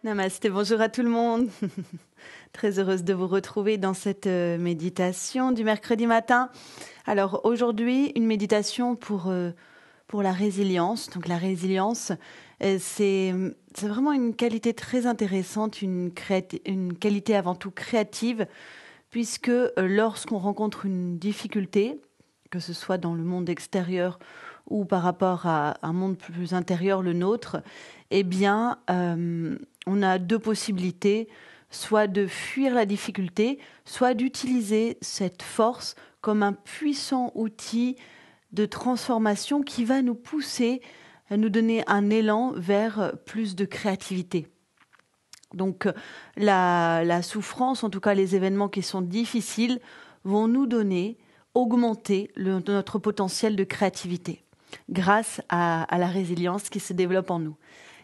Namasté, bonjour à tout le monde. Très heureuse de vous retrouver dans cette méditation du mercredi matin. Alors aujourd'hui, une méditation pour la résilience. Donc la résilience, c'est vraiment une qualité très intéressante, une qualité avant tout créative, puisque lorsqu'on rencontre une difficulté, que ce soit dans le monde extérieur ou par rapport à un monde plus intérieur, le nôtre, eh bien, on a deux possibilités, soit de fuir la difficulté, soit d'utiliser cette force comme un puissant outil de transformation qui va nous pousser à nous donner un élan vers plus de créativité. Donc la souffrance, en tout cas les événements qui sont difficiles, vont nous donner, augmenter notre potentiel de créativité grâce à la résilience qui se développe en nous.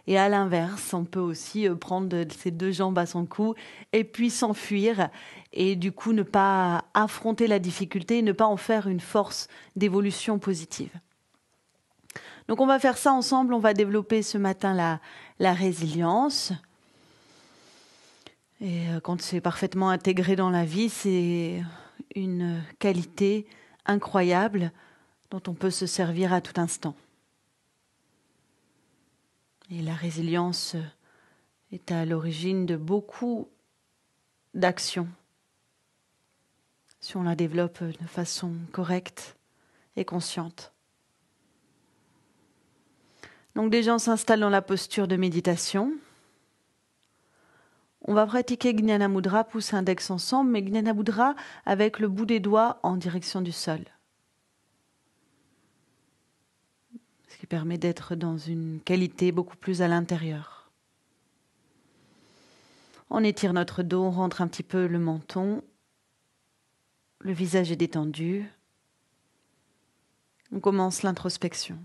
Et à l'inverse, on peut aussi prendre ses deux jambes à son cou et puis s'enfuir et du coup ne pas affronter la difficulté, ne pas en faire une force d'évolution positive. Donc on va faire ça ensemble, on va développer ce matin la résilience. Et quand c'est parfaitement intégré dans la vie, c'est une qualité incroyable dont on peut se servir à tout instant. Et la résilience est à l'origine de beaucoup d'actions, si on la développe de façon correcte et consciente. Donc déjà, on s'installe dans la posture de méditation. On va pratiquer Jnana Mudra, pouce et index ensemble, mais Jnana Mudra avec le bout des doigts en direction du sol. Ce qui permet d'être dans une qualité beaucoup plus à l'intérieur. On étire notre dos, on rentre un petit peu le menton. Le visage est détendu. On commence l'introspection.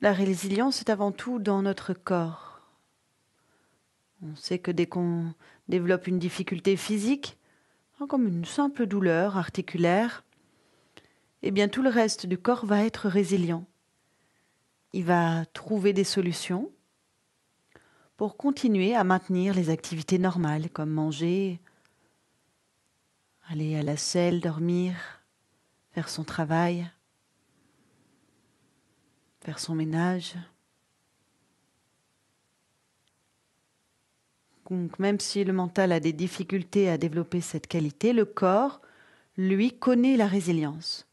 La résilience est avant tout dans notre corps. On sait que dès qu'on développe une difficulté physique, comme une simple douleur articulaire, eh bien tout le reste du corps va être résilient. Il va trouver des solutions pour continuer à maintenir les activités normales, comme manger, aller à la selle, dormir, faire son travail, faire son ménage. Donc même si le mental a des difficultés à développer cette qualité, le corps, lui, connaît la résilience.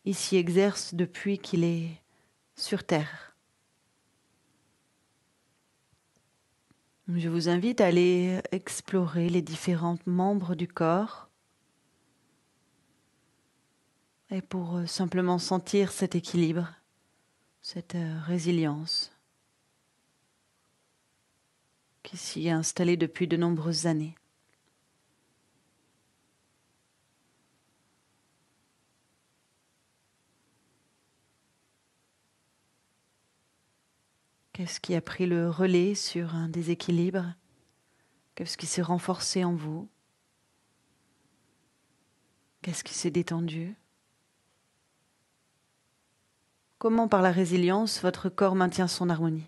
Il s'y exerce depuis qu'il est sur Terre. Je vous invite à aller explorer les différents membres du corps et pour simplement sentir cet équilibre, cette résilience qui s'y est installée depuis de nombreuses années. Qu'est-ce qui a pris le relais sur un déséquilibre? Qu'est-ce qui s'est renforcé en vous? Qu'est-ce qui s'est détendu? Comment, par la résilience, votre corps maintient son harmonie?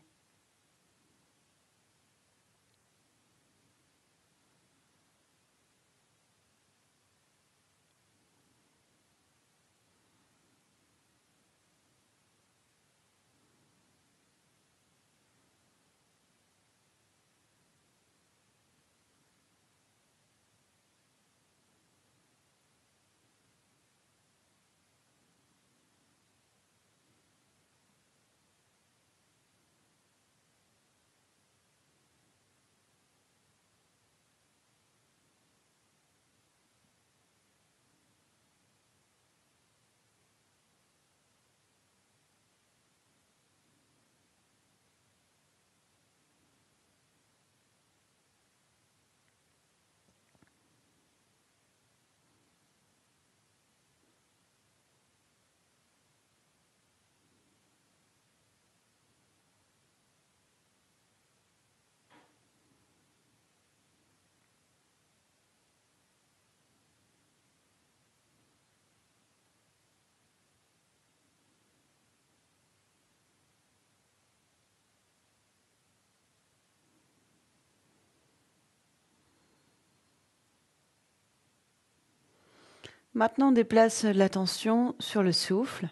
Maintenant, on déplace l'attention sur le souffle.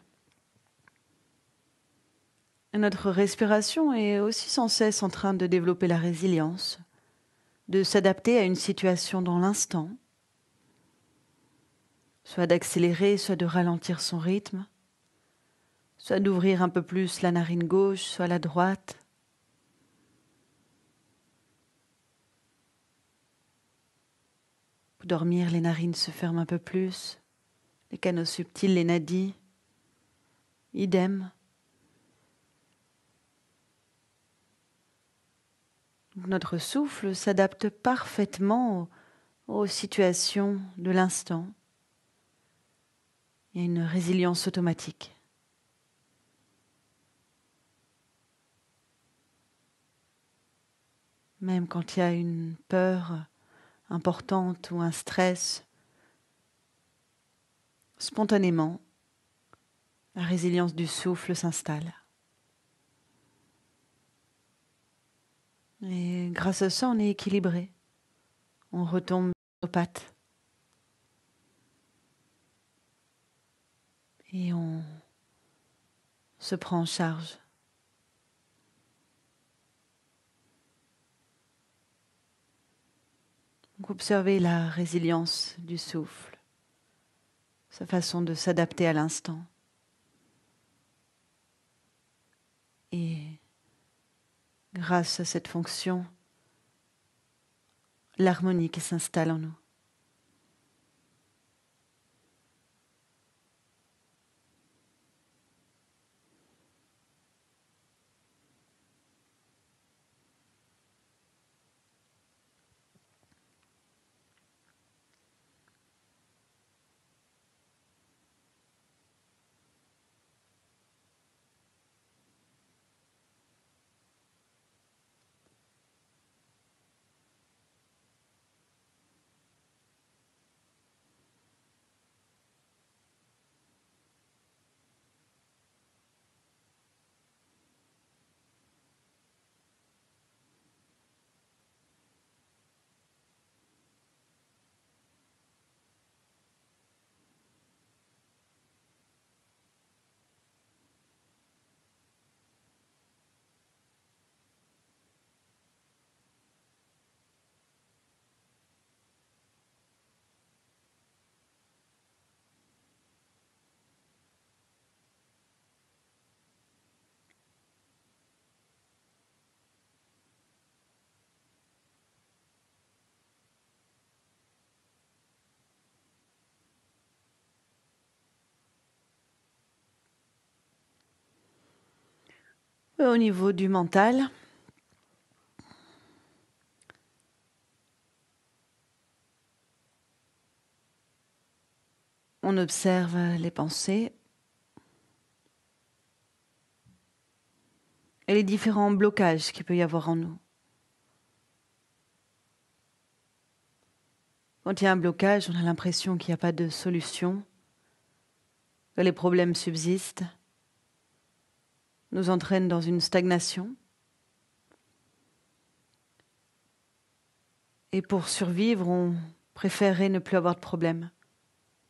Et notre respiration est aussi sans cesse en train de développer la résilience, de s'adapter à une situation dans l'instant, soit d'accélérer, soit de ralentir son rythme, soit d'ouvrir un peu plus la narine gauche, soit la droite. Pour dormir, les narines se ferment un peu plus, les canaux subtils, les nadis, idem. Donc notre souffle s'adapte parfaitement aux situations de l'instant. Il y a une résilience automatique. Même quand il y a une peur importante ou un stress, spontanément, la résilience du souffle s'installe. Et grâce à ça, on est équilibré. On retombe sur nos pattes. Et on se prend en charge. Donc observez la résilience du souffle, sa façon de s'adapter à l'instant. Et grâce à cette fonction, l'harmonie qui s'installe en nous. Au niveau du mental, on observe les pensées et les différents blocages qu'il peut y avoir en nous. Quand il y a un blocage, on a l'impression qu'il n'y a pas de solution, que les problèmes subsistent, nous entraînent dans une stagnation. Et pour survivre, on préférerait ne plus avoir de problème,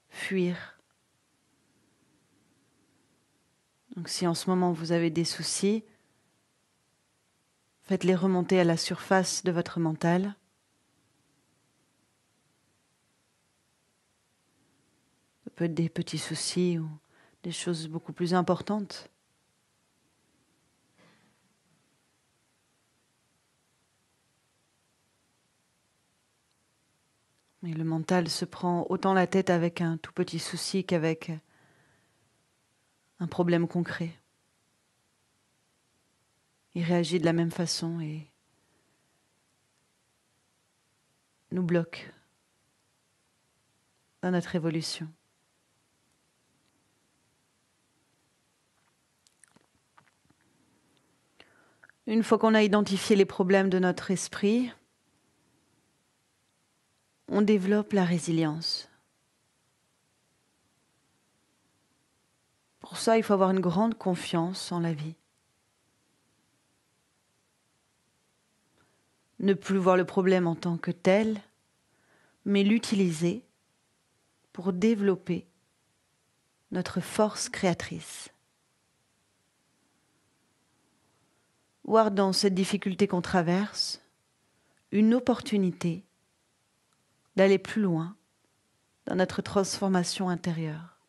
fuir. Donc si en ce moment vous avez des soucis, faites-les remonter à la surface de votre mental. Ça peut être des petits soucis ou des choses beaucoup plus importantes. Mais le mental se prend autant la tête avec un tout petit souci qu'avec un problème concret. Il réagit de la même façon et nous bloque dans notre évolution. Une fois qu'on a identifié les problèmes de notre esprit, on développe la résilience. Pour ça, il faut avoir une grande confiance en la vie. Ne plus voir le problème en tant que tel, mais l'utiliser pour développer notre force créatrice. Voir dans cette difficulté qu'on traverse une opportunité d'aller plus loin dans notre transformation intérieure.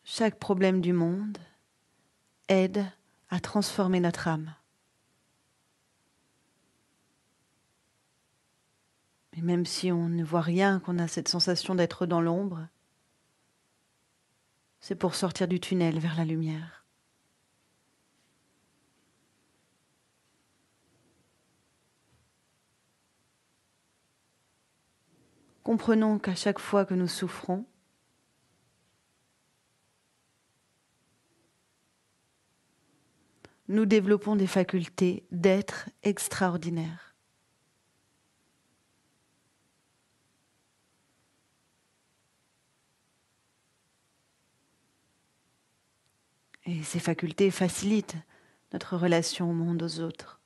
Chaque problème du monde aide à transformer notre âme. Et même si on ne voit rien, qu'on a cette sensation d'être dans l'ombre, c'est pour sortir du tunnel vers la lumière. Comprenons qu'à chaque fois que nous souffrons, nous développons des facultés d'être extraordinaires. Et ces facultés facilitent notre relation au monde, aux autres.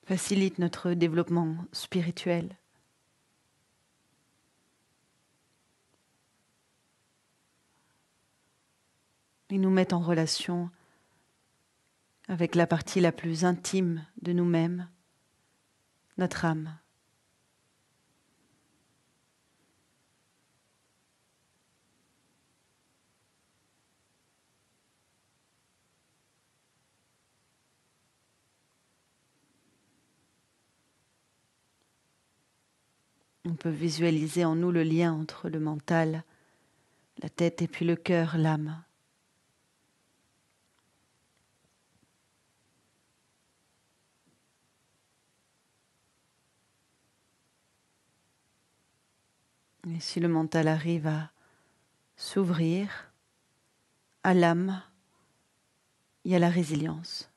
Facilitent notre développement spirituel. Et nous mettent en relation avec la partie la plus intime de nous-mêmes, notre âme. On peut visualiser en nous le lien entre le mental, la tête et puis le cœur, l'âme. Et si le mental arrive à s'ouvrir à l'âme, il y a la résilience.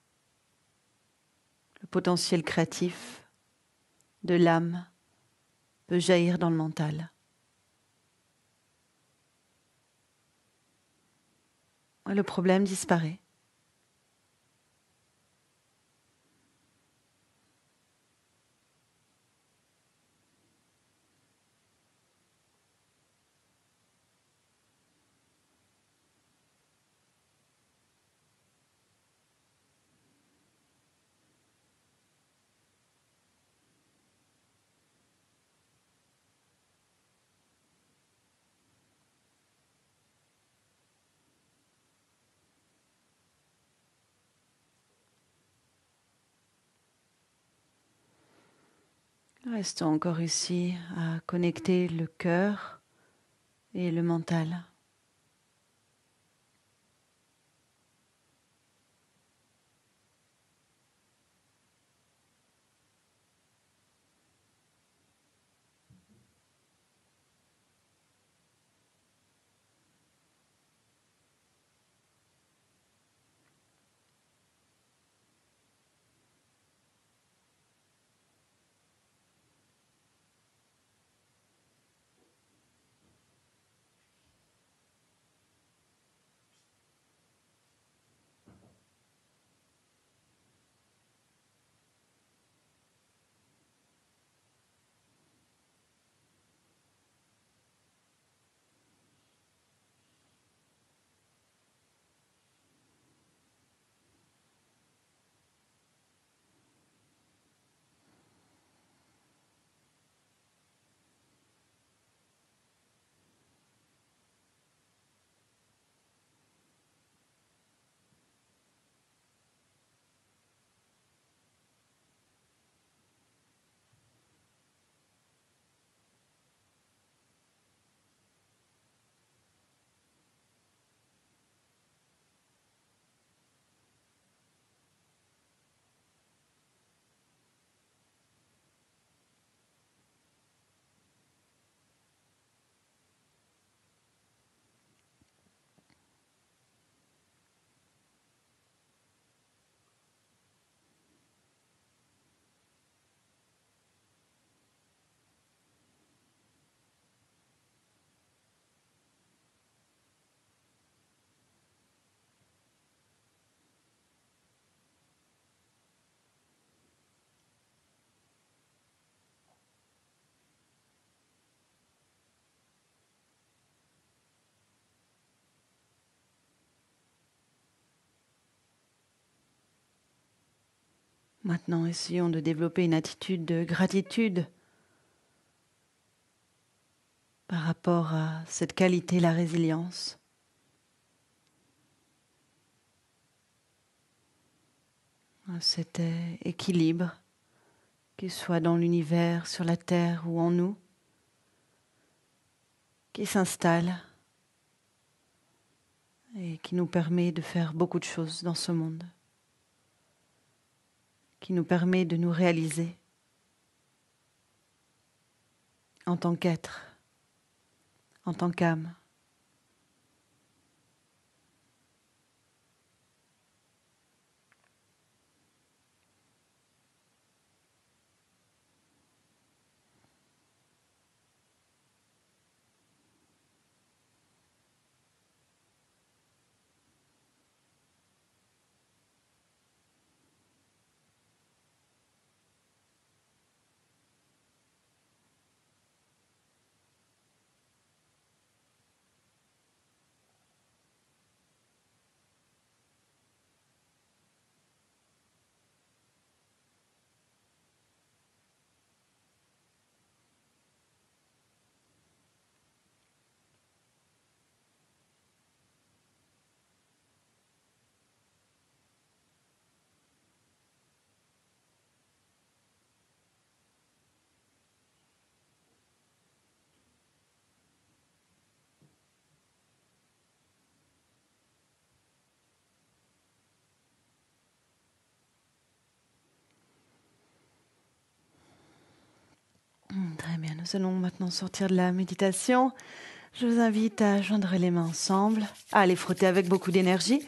Le potentiel créatif de l'âme peut jaillir dans le mental. Le problème disparaît. Restons encore ici à connecter le cœur et le mental. Maintenant, essayons de développer une attitude de gratitude par rapport à cette qualité, la résilience. À cet équilibre, qu'il soit dans l'univers, sur la terre ou en nous, qui s'installe et qui nous permet de faire beaucoup de choses dans ce monde, qui nous permet de nous réaliser en tant qu'être, en tant qu'âme. Très bien, nous allons maintenant sortir de la méditation. Je vous invite à joindre les mains ensemble, à les frotter avec beaucoup d'énergie.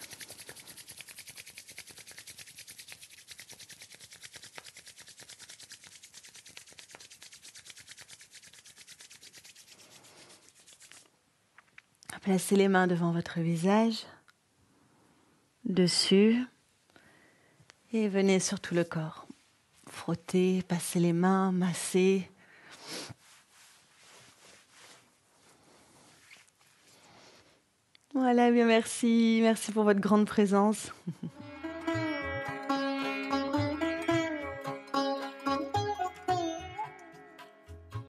Placez les mains devant votre visage, dessus, et venez sur tout le corps. Frottez, passez les mains, massez. Voilà, bien merci. Merci pour votre grande présence.